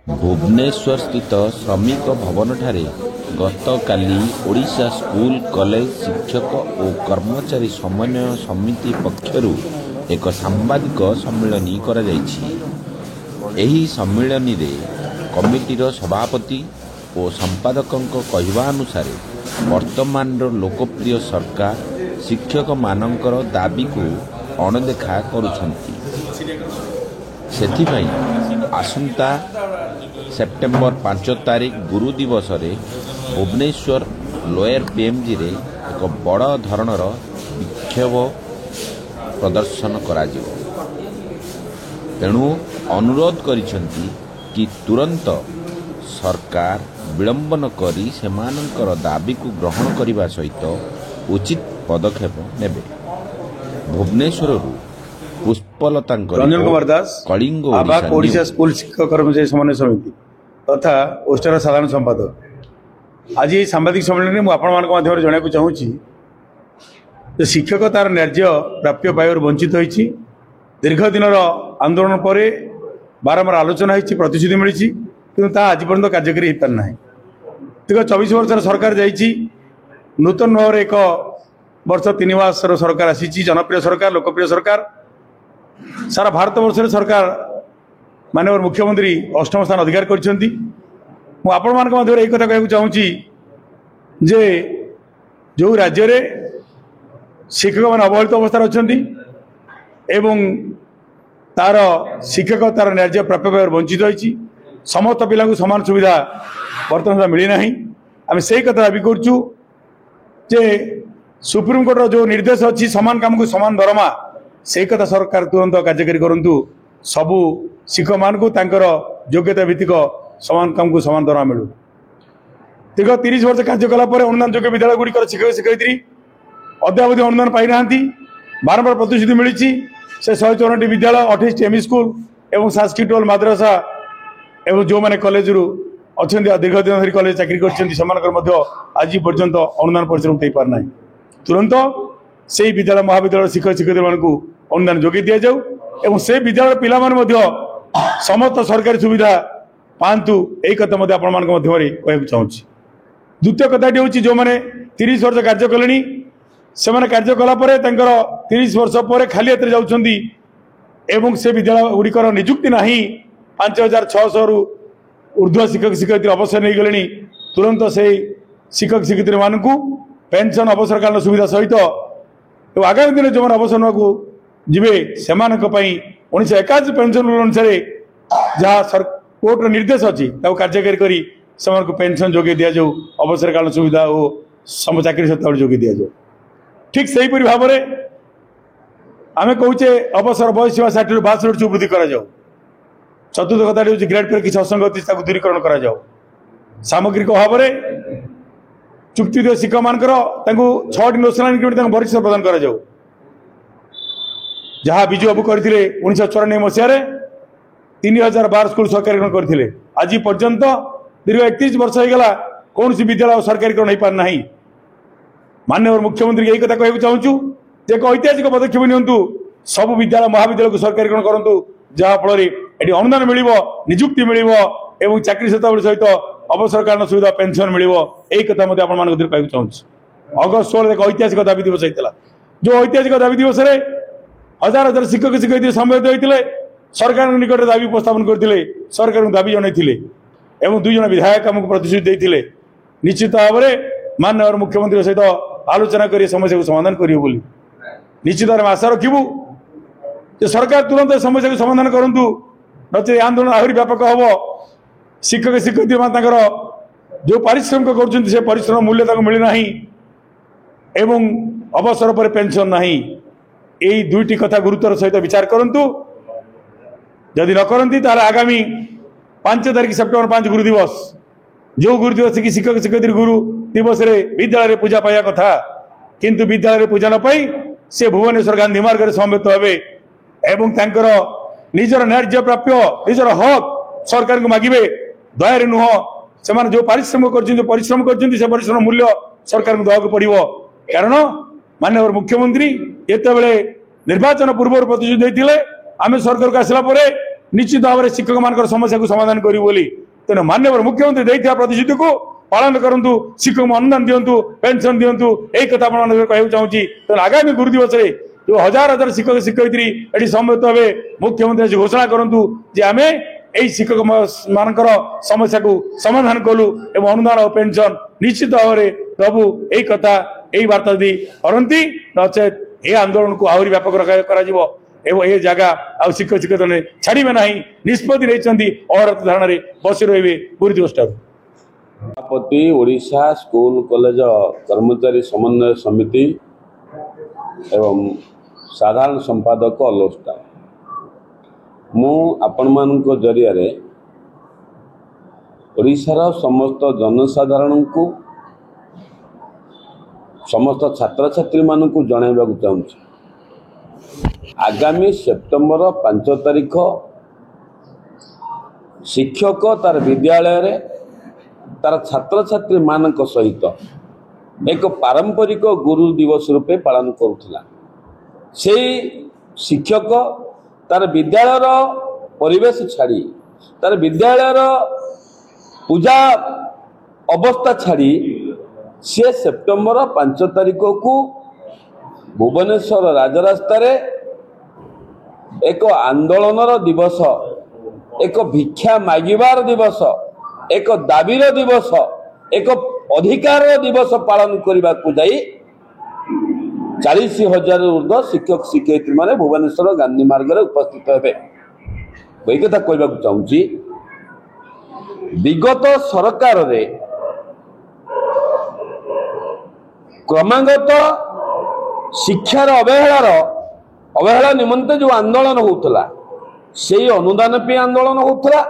भुवनेश्वर स्थित श्रमिक भवन ठारे गतकाली ओडिशा स्कूल कॉलेज शिक्षक और कर्मचारी समन्वय समिति पक्षरु एक सांबादिक सम्मेलन करा जायछि। एही सम्मेलन रे कमिटीर सभापति और संपादकों कहवा अनुसार वर्तमान लोकप्रिय सरकार शिक्षक मानकर दाबी को अणदेखा करुछंती। सेथिपाई आसंता सेप्टेम्बर 5 तारिख गुरु दिवस रे भुवनेश्वर लोयर पीएमजी रे एक बड़ धरणर विक्षोभ प्रदर्शन करा जिवो। तेणु अनुरोध करिसेंती कि तुरंत सरकार विलंब न करी सेमानंकर दाबी को ग्रहण करने सहित उचित पदक्षेप नेबे। भुवनेश्वर पुष्पलता रंजन कुमार दास कलिंग ओडिशा स्कूल शिक्षक कर्मचारी समन्वय समिति तथा ओस्टर साधारण संपादक आज ये सांबादिक सम्मेलन में मुझे जनवाक चाहूँगी शिक्षक तार न्याय प्राप्य पाइबार वंचित होती। दीर्घ दिन आंदोलन पर बारंबार आलोचना होती, प्रतिश्रुति मिली कि आज पर्यटन कार्यकारी हो पारना। दीर्घ 24 वर्ष सरकार जाइए, नूतन भाव एक वर्ष 3 मास सरकार आसी, जनप्रिय सरकार, लोकप्रिय सरकार। सारा भारत वर्ष सरकार माननीय मुख्यमंत्री 8म स्थान अधिकार करछंती। मु आपण मान मध्य एक कथा कहू चाहूँगी जे जो राज्य रे शिक्षक मान अवहेलित अवस्था अच्छी एवं तार शिक्षक तार न्याय प्राप्य पाइबार वंचित होती। समस्त पिला समान सुविधा बर्तमान मिलना। आम से कथा दाबी करुँ जे सुप्रीमकोर्टर जो निर्देश अच्छी समान काम को समान दरमा से कथा सरकार तुरंत कार्यकारी करूँ। सबू शिक्षक मान को योग्यता भित्तिक समान काम को समान दरमा मिलू। दीर्घ 30 वर्ष कार्य कलापर अनुदान योग्य विद्यालय गुड़िक शिक्षक शिक्षयित्री अद्यावधि अनुदान पाई ना। बारंबार प्रतिश्रुति मिली से 154 विद्यालय 28 एमई स्कूल एवं शासकीय टोल मद्रासा एवं जो मैंने कॉलेज अच्छा दीर्घ दिन धरी कॉलेज चाकरी कर आज पर्यंत अनुदान परिश्रम दे पारना। तुरंत से विद्यालय महाविद्यालय शिक्षक शिक्षयित्री मान अनुदान जोगे दि जाऊ एवं से विद्यालय पिला समस्त सरकारी सुविधा पातु यही कथा कहूँ चाहूँगी। द्वितीय कथाटी हूँ जो मैंने 30 वर्ष कार्य कले से कार्य कलापर 30 वर्ष पर खाली हाथ जाऊँगी एवं से विद्यालय गुड़िकर निजुक्ति ना 5600 रु ऊर्ध्व शिक्षक शिक्षयित्री अवसर नहीं गले। तुरंत से शिक्षक शिक्षयित्री मान पेंशन अवसरकालीन सुविधा सहित आगामी दिन जो अवसर नाकू जीवे से 1981 पेंशन रूल अनुसार जहाँ कोर्टर निर्देश अच्छी कार्यकारी कर पेंशन जोगे दि जाऊ, अवसरकालीन सुविधा और सम चाकरी सत्ता जोगे दि जाऊ। ठीक से भाव में आम कहे अवसर बयस सीमा 60 रू 62 वृद्धि करा जाऊ। चतुर्थ कथा हूँ ग्रेड पर किसी असंगति दूरीकरण करा जाऊ। सामग्रिक भाव में चुक्ति शिक्षक मान 6टी नेशनल इंक्रीमेंट वरिष्ठ प्रदान करा जाऊ। जहाँ विजु बाबू करते 1994 मसीह 3012 स्कूल सरकारीकरण करते आज पर्यंत दीर्घ 31 वर्ष होगा कौन सी विद्यालय सरकारीकरण हो पारना। माननीय मुख्यमंत्री यही कथा कहूँ चाहूँ एक ऐतिहासिक पदक्षेप नियंतु, सब विद्यालय महाविद्यालय को सरकारीकरण करूँ जहाँफल ये अनुदान मिल निजुक्ति मिल एवं चाकरी शताब्दी सहित अवसरकालीन सुविधा पेंशन मिल। यही कथा कहूँ चाहूँ। अगस्त 16 एक ऐतिहासिक दाबी दिवस होता जो ऐतिहासिक दाबी दिवस में हजार हजार शिक्षक शिक्षयित्री सम्मिलित होते सरकार निकट दाबी उपस्थापन करते सरकार दाबी जनईले एवं 2 जन विधायक आमको प्रतिश्रुति देते निश्चित भाव में माननीय मुख्यमंत्री सहित आलोचना कर समस्या को समाधान करेंगे। निश्चित भाव में आशा रखू सरकार तुरंत समस्या को समाधान करूँ नचे आंदोलन आहरी व्यापक हम। शिक्षक शिक्षयित्री मान जो पारिश्रमिक कर परिश्रम मूल्य मिलना एवं अवसर पर पेंशन ना। यही 2टी कथा गुरुत्वर सहित विचार करूँ। जदि न करती आगामी 5 तारिख सेप्टेम्बर 5 गुरु दिवस जो गुरु दिवस की शिक्षक शिक्षयित्री गुरु दिवस रे विद्यालय पूजा पाया कथा किंतु विद्यालय पूजा न पाई से भुवनेश्वर गांधी मार्ग में समवेत हे एवं निजर न्याय प्राप्य निजर हक सरकार को मागिबे दया नुह से जो परिश्रम कर परिश्रम मूल्य सरकार को देवाक पड़ो। कारण माननीय मुख्यमंत्री ये निर्वाचन पूर्व प्रतिश्रुति देते आम सरकार को आसला निश्चित भाव में शिक्षक मान समस्या को समाधान करू बोली तेणु माननीय मुख्यमंत्री देता प्रतिश्रुति को पालन करूँ शिक्षक अनुदान दिंतु पेंशन दिंतु यही कथा कहूँ चाहूँगी तेणु आगामी गुरु दिवस में जो हजार हजार शिक्षक शिक्षयित्री ये समवेत हे मुख्यमंत्री घोषणा करूँ जे आम यही शिक्षक मानकर समस्या को समाधान कलु एवं अनुदान और पेंशन निश्चित भाव में प्रभु यही कथा यही वार्ता दी करती नचेत ये आंदोलन को आहरी व्यापक एवं ये जगह आ शिक्षक शिक्षक ने छाड़े ना निष्पत्ति नहीं अहरत धारणा बसी रे गुरु दिवस सभापति ओडिशा स्कूल कॉलेज कर्मचारी समन्वय समिति एवं साधारण संपादक अलोस्टा मु आपण मान जरिया ओडिशार समस्त जनसाधारण को समस्त छात्र छात्री मान जनइबा चाहूँगी आगामी सेप्टेम्बर 5 तारिख शिक्षक तार विद्यालय रे तार छात्र छात्री मान सहित एक पारंपरिक गुरु दिवस रूपे पालन करुला से शिक्षक तार विद्यालय परिवेश छाड़ी तार विद्यालय पूजा अवस्था छाड़ी से सेप्टेम्बर 5 तारिख को भुवनेश्वर राजरास्ता एक आंदोलन दिवस एक भिक्षा मागिबार दिवस एक दाबीर दिवस एक अधिकार दिवस पालन करने को जाई 40,000 ऊर्ध्व शिक्षक शिक्षयित्री माने भुवनेश्वर गांधी मार्ग में उपस्थित हेबे वही कथा कहवा चाहूँगी विगत सरकार रे क्रमागत शिक्षार अवहेला निमंते जो आंदोलन होता से अनुदान पे आंदोलन होता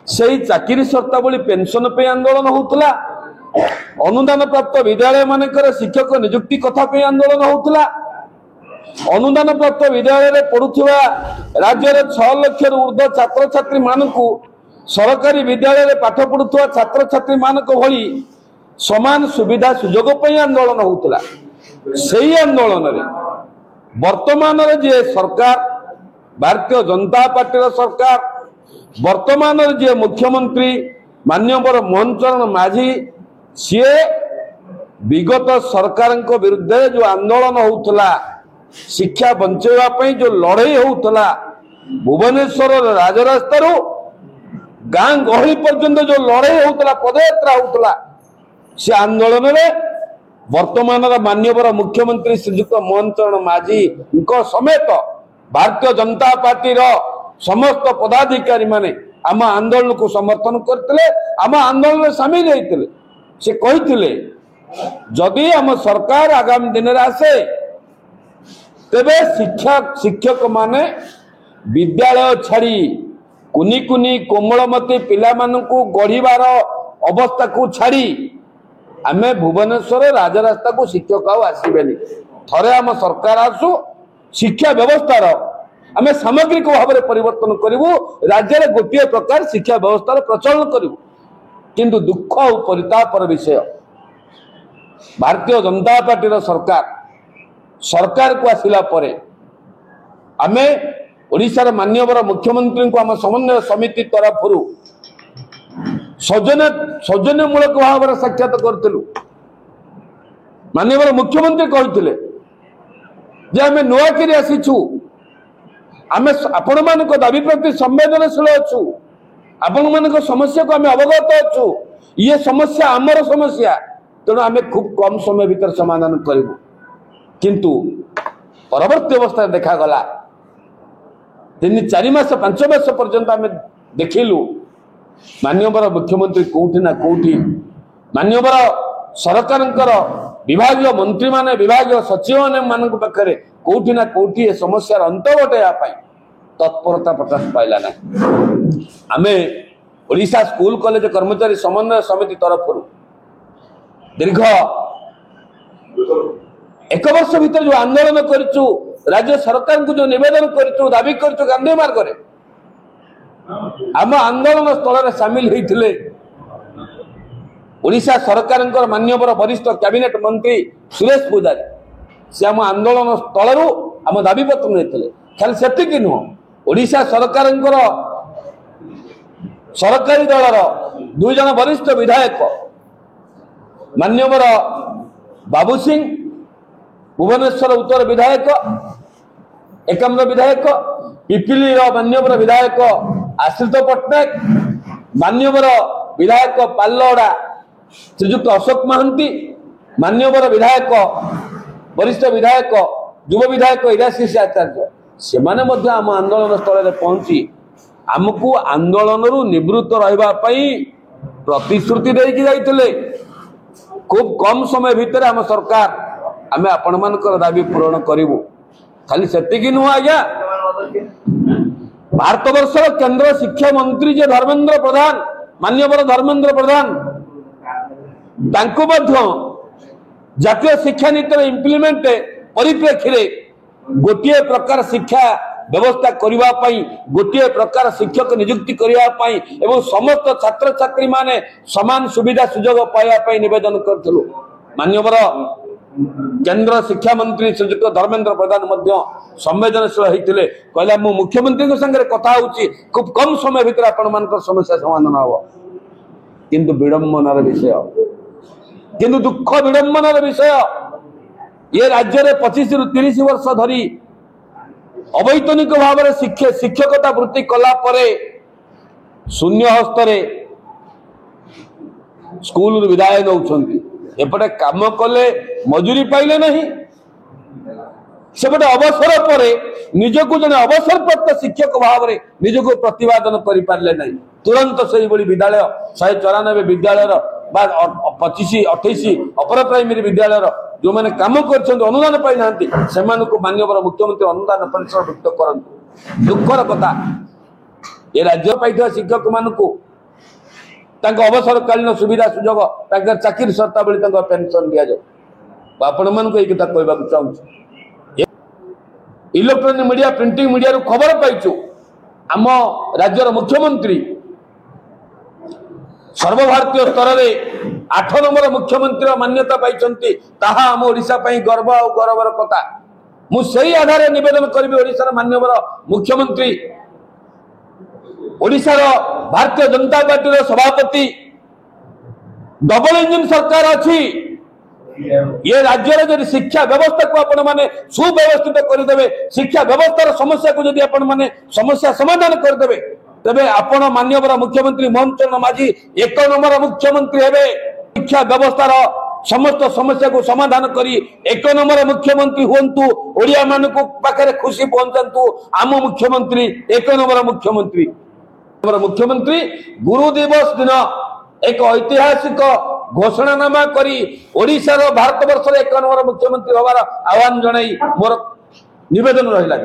से चाकरी शर्तावली पेंशन पे आंदोलन होता अनुदान प्राप्त विद्यालय मानकर शिक्षक नियुक्ति कथा पे आंदोलन होता अनुदान प्राप्त विद्यालय पढ़ुवा राज्य में 6 लाख ऊर्ध्व छात्र छात्री मानक सरकारी विद्यालय पाठ पढ़ुवा छात्र छात्री मानक भली समान सुविधा सुजोग आंदोलन होता से आंदोलन रे वर्तमान जे सरकार भारतीय जनता पार्टी सरकार वर्तमान जे मुख्यमंत्री माननीय मोहन चरण माझी सी विगत सरकार विरुद्ध जो आंदोलन होता शिक्षा बंचाई जो लड़ाई होता भुवनेश्वर राजरास्तार गाँ गहली पर्यंत जो लड़ाई होता पदयात्रा होता से आंदोलन में वर्तमान माननीय मुख्यमंत्री श्रीजुक्त मोहन चरण माझी समेत भारतीय जनता पार्टी समस्त पदाधिकारी माने आम आंदोलन को समर्थन करते आम आंदोलन में सामिल होते से कहते जदि आम सरकार आगामी दिन में आसे तेबे शिक्षक माने विद्यालय छाड़ी कुनी कुनी कोमलमती पिला मानकु गढ़िबार अवस्था को छाड़ी आमे भुवनेश्वर राजरास्ता को शिक्षक आसबेनि थरे आम सरकार आसु शिक्षा व्यवस्थार आमे सामग्रिक भाव में परिवर्तन करूँ राज्य में गोटे प्रकार शिक्षा व्यवस्था प्रचलन करूँ किंतु दुख और परितापर विषय भारतीय जनता पार्टी सरकार को आसिला परे आमे ओडिशार माननीय मुख्यमंत्री को आम समन्वय समिति तरफ सौजन्यमूलक भाव में साक्षात करूँ माननीय मुख्यमंत्री कहते जे आम नुआकिरी आसीचु आम आपण मान दाबी प्रति संवेदनशील अच्छु आपण मान समस्या को आम अवगत अच्छु ये समस्या आमर समस्या तेणु आम खूब कम समय भीतर समाधान करूँ किंतु परवर्ती अवस्था देखागला 3-4 मास 5 मास पर्यंत आम देखिलु माननीय मुख्यमंत्री कौटी ना कौटी माननीय सरकार विभाग मंत्री माने विभाग सचिव मान पाखे कौटी ना कौटी ए समस्या अंत घटाइवाई तत्परता प्रकाश पाइला ना आमे ओडिशा स्कूल कॉलेज कर्मचारी समन्वय समिति तरफ दीर्घ 1 वर्ष भीतर जो आंदोलन करूँ राज्य सरकार को जो निवेदन करूँ दाबी करूँ गांधी मार्ग में आम आंदोलन स्थल में सामिल होते ओडिशा सरकार माननीय वरिष्ठ कैबिनेट मंत्री सुरेश पूजारी से आम आंदोलन स्थल आम दाबी पत्र नहीं खाली से नुह ओडिशा सरकारଙ୍କର सरकारी दलर 2 जन वरिष्ठ विधायक मान्यवर बाबू सिंह भुवनेश्वर उत्तर विधायक एकाम्र विधायक पिपिली मान्यवर विधायक आश्रित पट्टनायक मान्यवर विधायक पाल्लड़ा श्रीजुक्त अशोक महांती मान्यवर विधायक वरिष्ठ विधायक युव विधायक इराशीष आचार्य से माने मध्य आम आंदोलन स्थल में पहुंची आमको आंदोलन निवृत्त रहा प्रतिश्रुति देकी जाइए। खूब कम समय भितर आम सरकार आम आपण मानकर दाबी पूरण करूँ खाली से नुह आज्ञा भारत वर्षर केंद्र शिक्षा मंत्री जे धर्मेंद्र प्रधान मान्यवर धर्मेंद्र प्रधान तांको मध्य जातीय शिक्षा नीतिर इम्प्लीमेंट परिप्रेक्षी गोटे प्रकार शिक्षा व्यवस्था करने गोटे प्रकार शिक्षक नियुक्ति करने एवं समस्त छात्र छात्री माने समान सुविधा सुजोग पाइबा निवेदन करूँ। मान्यवर केंद्र शिक्षा मंत्री श्रीजुक्त धर्मेंद्र प्रधान संवेदनशील होते कहला मु मुख्यमंत्री संगे कथा होची खूब कम समय भितर आपण मान समस्या समाधान हम किंतु विडंबनार विषय किंतु दुख विडंबनार विषय ये राज्य में 25 रु 30 वर्ष धरी अवैतनिक भाव में शिक्षकता वृत्ति कला परे शून्य हस्तरे स्कूल विदाय नौछंती एपटे काम कले मजूरी पाइले नहीं सेपटे अवसर पर निजको जने अवसर प्राप्त शिक्षक भाव में निजको प्रतिपादन करि पारले नहीं तुरंत से विद्यालय 194 विद्यालय 25-28 अपर प्राइमरी विद्यालय जो मैंने काम कर अनुदान पाई ना मान्यवर मुख्यमंत्री अनुदान परिसर मुक्त करंतु दुखर कथा ये राज्य पाई शिक्षक मानू अवसरकालीन सुविधा सुजोग चाकरी शर्तावली पेंशन दि जाऊ आपण मानक ये कथा कहवाक चाहूँ। इलेक्ट्रोनिक मीडिया प्रिंटिंग मीडिया खबर पाइचु आम राज्यर मुख्यमंत्री सर्वभारतीय स्तर में 8 नंबर मुख्यमंत्री मान्यता पाई आम ओडिशा गर्व और गौरवर कथा मुझे आधार निवेदन करी ओडिशार मान्यवर मुख्यमंत्री ओडिशार भारतीय जनता पार्टी सभापति डबल इंजिन सरकार अच्छी ये राज्य जब शिक्षा व्यवस्था को आपण माने सुव्यवस्थित करदे शिक्षा व्यवस्थार समस्या को जब आपण माने समस्या समाधान करदे तबे आपण मान्यवर मुख्यमंत्री मोहन चरण माझी 1 नंबर मुख्यमंत्री हेबे शिक्षा व्यवस्थार समस्त समस्या को समाधान करी 1 नंबर मुख्यमंत्री हुंतु ओडिया मानकु पाखरे खुशी पहुंचंतु आम मुख्यमंत्री 1 नंबर मुख्यमंत्री गुरु दिवस दिन एक ऐतिहासिक घोषणानामा करी ओडिशार भारत वर्ष 1 नंबर मुख्यमंत्री होवार आह्वान जणाई मोर निवेदन रहिला।